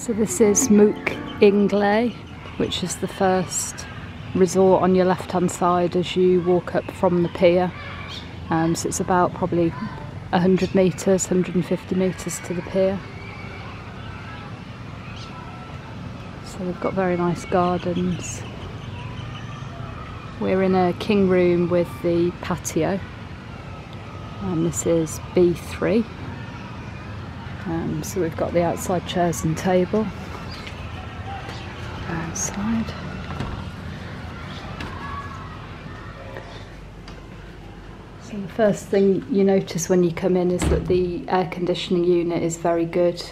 So this is Mook Ing Lay, which is the first resort on your left hand side as you walk up from the pier. So it's about probably 100 metres, 150 metres to the pier. So we've got very nice gardens. We're in a king room with the patio, and this is B3. So we've got the outside chairs and table outside. So the first thing you notice when you come in is that the air conditioning unit is very good.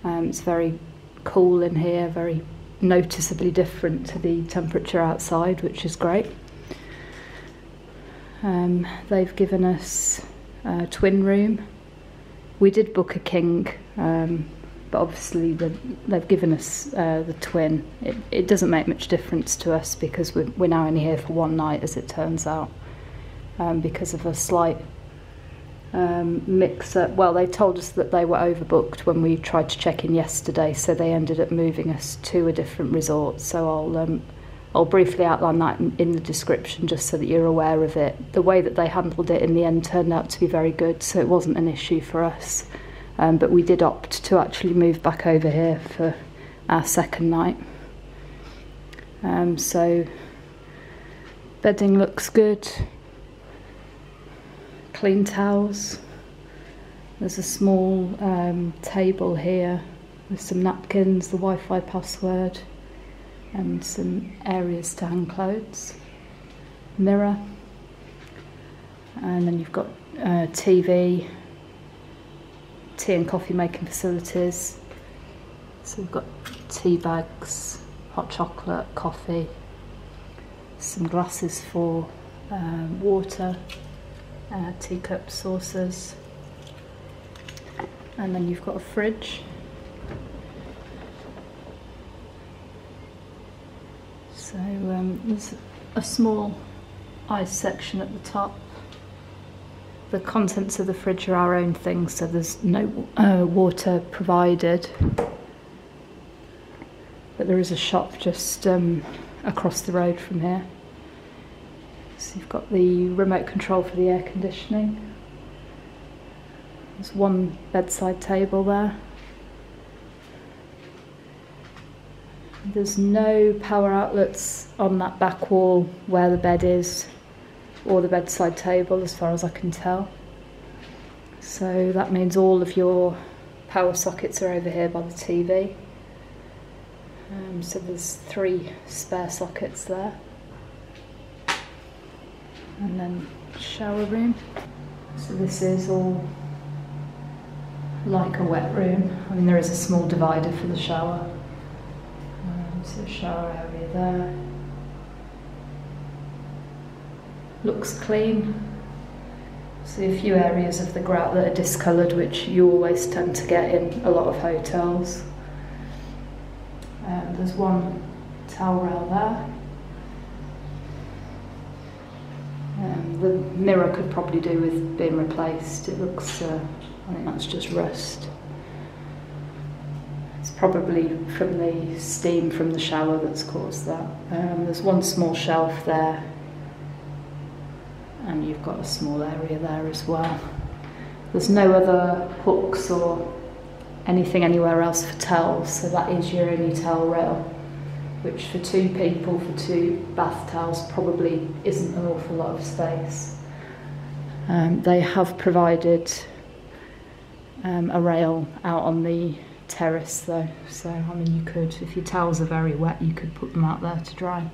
It's very cool in here, very noticeably different to the temperature outside, which is great. They've given us a twin room. We did book a king, but obviously they've given us the twin. It doesn't make much difference to us because we're now only here for one night, as it turns out, because of a slight mix-up. Well, they told us that they were overbooked when we tried to check in yesterday, so they ended up moving us to a different resort. So I'll briefly outline that in the description just so that you're aware of it. The way that they handled it in the end turned out to be very good, so it wasn't an issue for us. But we did opt to actually move back over here for our second night. So bedding looks good. Clean towels. There's a small table here with some napkins, the Wi-Fi password, and some areas to hang clothes, mirror, and then you've got TV, tea and coffee making facilities. So we've got tea bags, hot chocolate, coffee, some glasses for water, teacups, saucers, and then you've got a fridge. So there's a small ice section at the top. The contents of the fridge are our own things, so there's no water provided. But there is a shop just across the road from here. So you've got the remote control for the air conditioning. There's one bedside table there. There's no power outlets on that back wall where the bed is, or the bedside table, as far as I can tell. So that means all of your power sockets are over here by the TV. So there's 3 spare sockets there. And then shower room. So this is all like a wet room. I mean, there is a small divider for the shower. So shower area there. Looks clean. See a few areas of the grout that are discoloured, which you always tend to get in a lot of hotels. There's one towel rail there. The mirror could probably do with being replaced. It looks, I think that's just rust. It's probably from the steam from the shower that's caused that. There's one small shelf there, and you've got a small area there as well. There's no other hooks or anything anywhere else for towels, so that is your only towel rail, which for 2 people, for 2 bath towels, probably isn't an awful lot of space. They have provided a rail out on the terrace though, so I mean, you could, if your towels are very wet, you could put them out there to dry.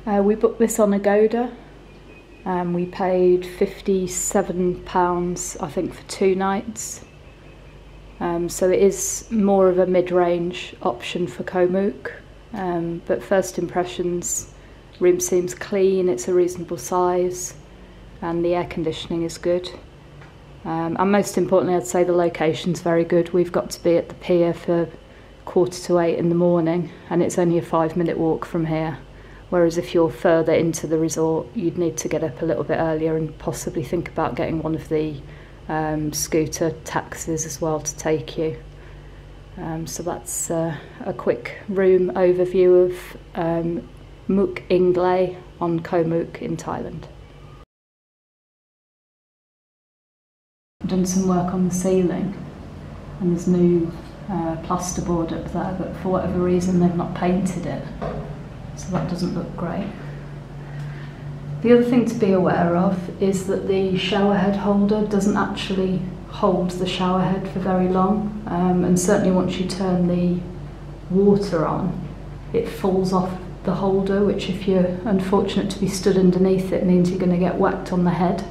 We booked this on Agoda. We paid £57, I think, for 2 nights. So it is more of a mid-range option for Koh Mook. But first impressions, room seems clean, it's a reasonable size, and the air conditioning is good. And most importantly, I'd say the location's very good. We've got to be at the pier for 7:45 in the morning, and it's only a 5-minute walk from here. Whereas if you're further into the resort, you'd need to get up a little bit earlier and possibly think about getting one of the scooter taxis as well to take you. So that's a quick room overview of Mook Ing Lay on Koh Mook in Thailand. I've done some work on the ceiling, and there's new plasterboard up there, but for whatever reason they've not painted it, so that doesn't look great. The other thing to be aware of is that the shower head holder doesn't actually hold the shower head for very long, and certainly once you turn the water on, it falls off the holder, which if you're unfortunate to be stood underneath it means you're going to get whacked on the head.